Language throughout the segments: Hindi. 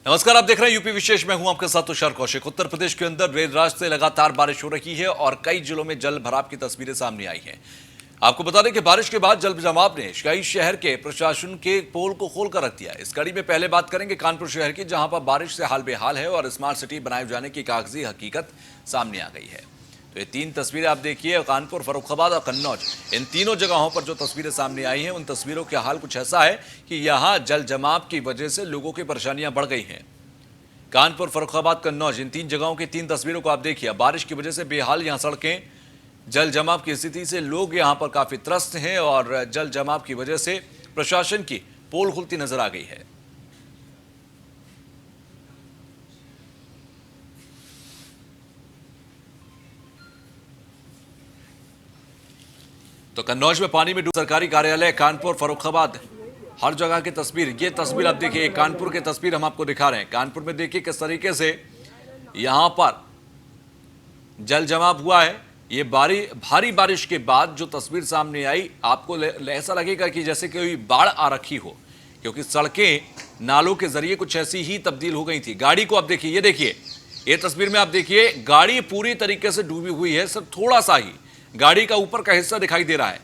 नमस्कार, आप देख रहे हैं यूपी विशेष। मैं हूं आपके साथ तुषार कौशिक। उत्तर प्रदेश के अंदर देर रात से लगातार बारिश हो रही है और कई जिलों में जल भराव की तस्वीरें सामने आई हैं। आपको बता दें कि बारिश के बाद जल जमाव ने कई शहर के प्रशासन के पोल को खोलकर रख दिया। इस कड़ी में पहले बात करेंगे कानपुर शहर की, जहां पर बारिश से हाल बेहाल है और स्मार्ट सिटी बनाए जाने की कागजी हकीकत सामने आ गई है। तो ये तीन तस्वीरें आप देखिए, कानपुर, फर्रुखाबाद और कन्नौज, इन तीनों जगहों पर जो तस्वीरें सामने आई हैं, उन तस्वीरों का हाल कुछ ऐसा है कि यहाँ जल जमाव की वजह से लोगों की परेशानियां बढ़ गई हैं। कानपुर, फर्रुखाबाद, कन्नौज, इन तीन जगहों की तीन तस्वीरों को आप देखिए। बारिश की वजह से बेहाल यहाँ सड़कें, जल जमाव की स्थिति से लोग यहाँ पर काफी त्रस्त हैं और जल जमाव की वजह से प्रशासन की पोल खुलती नजर आ गई है। तो कन्नौज में पानी में डूबे सरकारी कार्यालय, कानपुर, फर्रुखाबाद, हर जगह की तस्वीर। ये तस्वीर आप देखिए, कानपुर की तस्वीर हम आपको दिखा रहे हैं। कानपुर में देखिए किस तरीके से यहां पर जल जमाव हुआ है। ये भारी बारिश के बाद जो तस्वीर सामने आई, आपको ऐसा लगेगा कि जैसे कोई बाढ़ आ रखी हो, क्योंकि सड़कें नालों के जरिए कुछ ऐसी ही तब्दील हो गई थी। गाड़ी को आप देखिए, ये देखिए, ये तस्वीर में आप देखिए, गाड़ी पूरी तरीके से डूबी हुई है। सिर्फ थोड़ा सा ही गाड़ी का ऊपर का हिस्सा दिखाई दे रहा है।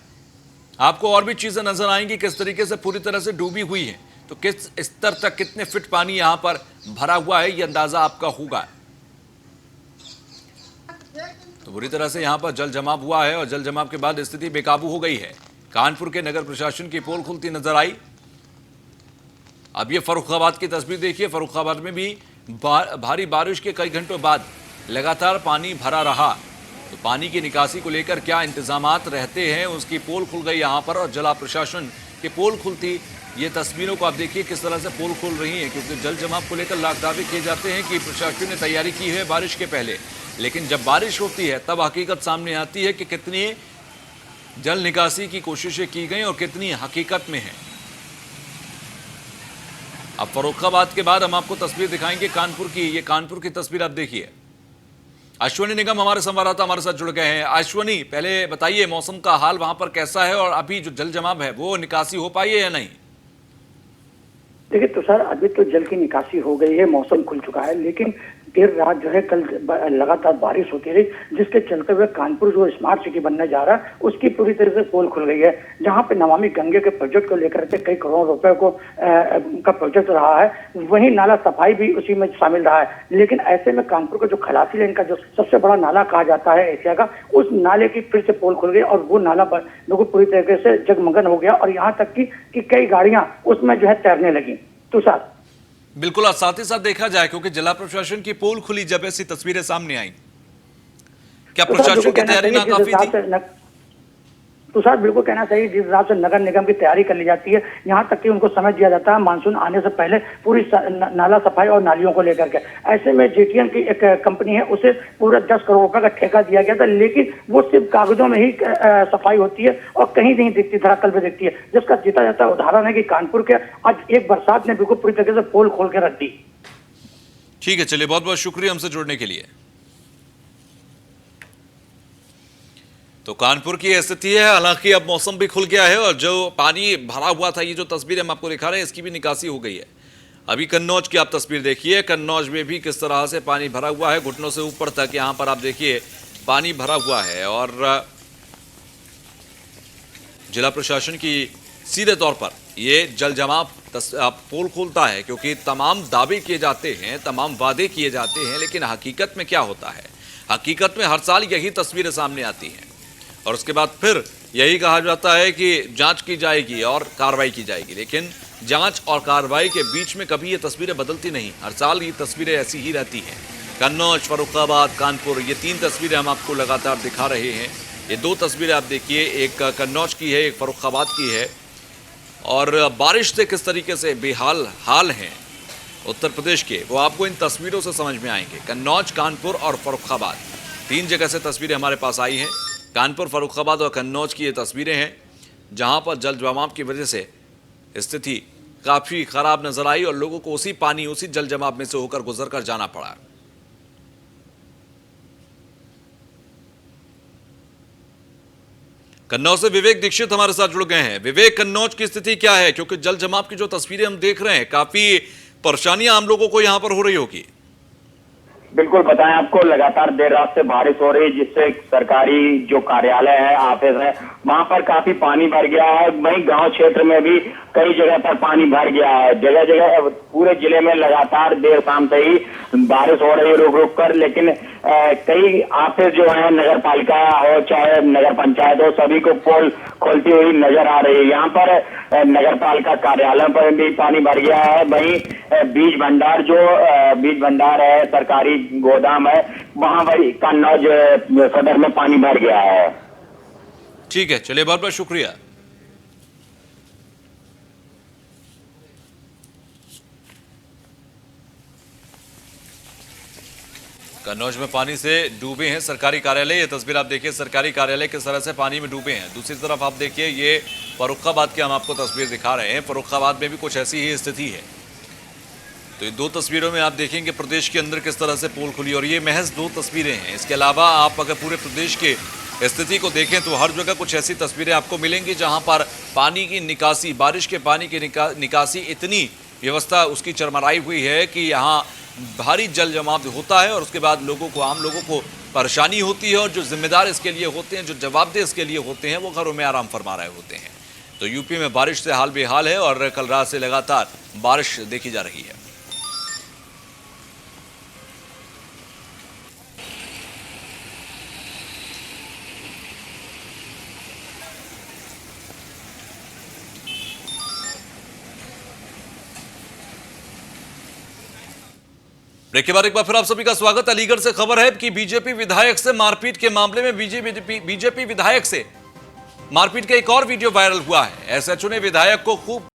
आपको और भी चीजें नजर आएंगी किस तरीके से पूरी तरह से डूबी हुई है। तो किस स्तर तक, कितने फीट पानी यहां पर भरा हुआ है, यह अंदाजा आपका होगा। तो बुरी तरह से यहां पर जल जमाव हुआ है और जल जमाव के बाद स्थिति बेकाबू हो गई है। कानपुर के नगर प्रशासन की पोल खुलती नजर आई। अब ये फर्रुखाबाद की तस्वीर देखिए। फर्रुखाबाद में भी भारी बारिश के कई घंटों बाद लगातार पानी भरा रहा। तो पानी की निकासी को लेकर क्या इंतजामात रहते हैं, उसकी पोल खुल गई यहां पर। और जिला प्रशासन की पोल खुलती, ये तस्वीरों को आप देखिए किस तरह से पोल खुल रही है, क्योंकि जल जमाव को लेकर लाख दावे किए जाते हैं कि प्रशासन ने तैयारी की है बारिश के पहले, लेकिन जब बारिश होती है तब हकीकत सामने आती है कि कितनी जल निकासी की कोशिशें की गई और कितनी हकीकत में है। अब फर्रुखाबाद के बाद हम आपको तस्वीर दिखाएंगे कानपुर की। ये कानपुर की तस्वीर आप देखिए। अश्वनी निगम हमारे संवाददाता हमारे साथ जुड़ गए हैं। अश्वनी, पहले बताइए मौसम का हाल वहां पर कैसा है और अभी जो जल जमाव है वो निकासी हो पाई है या नहीं? देखिए तुषार, अभी तो जल की निकासी हो गई है, मौसम खुल चुका है, लेकिन देर रात जो है कल लगातार बारिश होती रही, जिसके चलते हुए कानपुर जो स्मार्ट सिटी बनने जा रहा है उसकी पूरी तरह से पोल खुल गई है। जहां पे नमामि गंगे के प्रोजेक्ट को लेकर के कई करोड़ रुपए का प्रोजेक्ट रहा है, वहीं नाला सफाई भी उसी में शामिल रहा है। लेकिन ऐसे में कानपुर का जो खलासी लेन का जो सबसे बड़ा नाला कहा जाता है एशिया का, उस नाले की फिर से पोल खुल गई और वो नाला बिल्कुल पूरी तरीके से जगमगन हो गया और यहाँ तक कि कई गाड़ियां उसमें जो है तैरने लगी। तुषार, बिल्कुल, और साथ ही साथ देखा जाए, क्योंकि जिला प्रशासन की पोल खुली जब ऐसी तस्वीरें सामने आई, क्या प्रशासन की तैयारी नाकाफी थी? तुषार, बिल्कुल कहना चाहिए, जिस हिसाब से नगर निगम की तैयारी कर ली जाती है, यहाँ तक कि उनको समय दिया जाता है मानसून आने से पहले पूरी नाला सफाई और नालियों को लेकर के। ऐसे में जेटीएन की एक कंपनी है, उसे पूरा 10 करोड़ रुपए का ठेका दिया गया था, लेकिन वो सिर्फ कागजों में ही सफाई होती है और कहीं नहीं दिखती, धरातल पे दिखती है। जिसका जीता जाता उदाहरण है कि कानपुर के आज एक बरसात ने बिल्कुल पूरी तरीके से पोल खोल के रख दी। ठीक है, चलिए, बहुत बहुत शुक्रिया हमसे जुड़ने के लिए। तो कानपुर की स्थिति है, हालांकि अब मौसम भी खुल गया है और जो पानी भरा हुआ था, ये जो तस्वीर हम आपको दिखा रहे हैं, इसकी भी निकासी हो गई है। अभी कन्नौज की आप तस्वीर देखिए। कन्नौज में भी किस तरह से पानी भरा हुआ है, घुटनों से ऊपर तक यहां पर आप देखिए पानी भरा हुआ है। और जिला प्रशासन की सीधे तौर पर ये जल जमाव पोल खोलता है, क्योंकि तमाम दावे किए जाते हैं, तमाम वादे किए जाते हैं, लेकिन हकीकत में क्या होता है? हकीकत में हर साल यही तस्वीरें सामने आती हैं और उसके बाद फिर यही कहा जाता है कि जांच की जाएगी और कार्रवाई की जाएगी, लेकिन जांच और कार्रवाई के बीच में कभी ये तस्वीरें बदलती नहीं। हर साल ये तस्वीरें ऐसी ही रहती हैं। कन्नौज, फर्रुखाबाद, कानपुर, ये तीन तस्वीरें हम आपको लगातार दिखा रहे हैं। ये दो तस्वीरें आप देखिए, एक कन्नौज की है, एक फर्रुखाबाद की है। और बारिश से किस तरीके से बेहाल हाल हैं उत्तर प्रदेश के, वो आपको इन तस्वीरों से समझ में आएंगे। कन्नौज, कानपुर और फर्रुखाबाद, तीन जगह से तस्वीरें हमारे पास आई हैं। कानपुर, फर्रुखाबाद और कन्नौज की ये तस्वीरें हैं, जहां पर जल जमाव की वजह से स्थिति काफ़ी खराब नजर आई और लोगों को उसी पानी, उसी जल जमाव में से होकर गुजर कर जाना पड़ा। कन्नौज से विवेक दीक्षित हमारे साथ जुड़ गए हैं। विवेक, कन्नौज की स्थिति क्या है? क्योंकि जल जमाव की जो तस्वीरें हम देख रहे हैं, काफी परेशानियां आम लोगों को यहाँ पर हो रही होगी। बिल्कुल बताएं आपको, लगातार देर रात से बारिश हो रही है, जिससे सरकारी जो कार्यालय है, ऑफिस है, वहां पर काफी पानी भर गया है। वहीं गांव क्षेत्र में भी कई जगह पर पानी भर गया है। जगह जगह पूरे जिले में लगातार देर शाम से ही बारिश हो रही है रुक रुक कर। लेकिन कई ऑफिस जो है, नगर पालिका हो चाहे नगर पंचायत हो, सभी को पोल खोलती हुई नजर आ रही है। यहाँ पर नगर पालिका कार्यालय पर भी पानी भर गया है। वहीं बीज भंडार है, सरकारी गोदाम है, वहां पर कन्नौज सदर में पानी भर गया है। ठीक है, चलिए बहुत बहुत शुक्रिया। कन्नौज में पानी से डूबे हैं सरकारी कार्यालय। ये तस्वीर आप देखिए, सरकारी कार्यालय किस तरह से पानी में डूबे हैं। दूसरी तरफ आप देखिए, ये फर्रुखाबाद की हम आपको तस्वीर दिखा रहे हैं। फर्रुखाबाद में भी कुछ ऐसी ही स्थिति है। तो ये दो तस्वीरों में आप देखेंगे प्रदेश के अंदर किस तरह से पोल खुली, और ये महज दो तस्वीरें हैं। इसके अलावा आप अगर पूरे प्रदेश के स्थिति को देखें तो हर जगह कुछ ऐसी तस्वीरें आपको मिलेंगी जहां पर पानी की निकासी, बारिश के पानी की निकासी, इतनी व्यवस्था उसकी चरमराई हुई है कि यहाँ भारी जल जमाव होता है और उसके बाद आम लोगों को परेशानी होती है। और जो जिम्मेदार इसके लिए होते हैं, जो जवाबदेह इसके लिए होते हैं, वो घरों में आराम फरमा रहे होते हैं। तो यूपी में बारिश से हाल बेहाल है और कल रात से लगातार बारिश देखी जा रही है। ब्रेक के बाद एक बार फिर आप सभी का स्वागत। अलीगढ़ से खबर है कि बीजेपी विधायक से मारपीट के मामले में बीजेपी विधायक से मारपीट का एक और वीडियो वायरल हुआ है। एसएचओ ने विधायक को खूब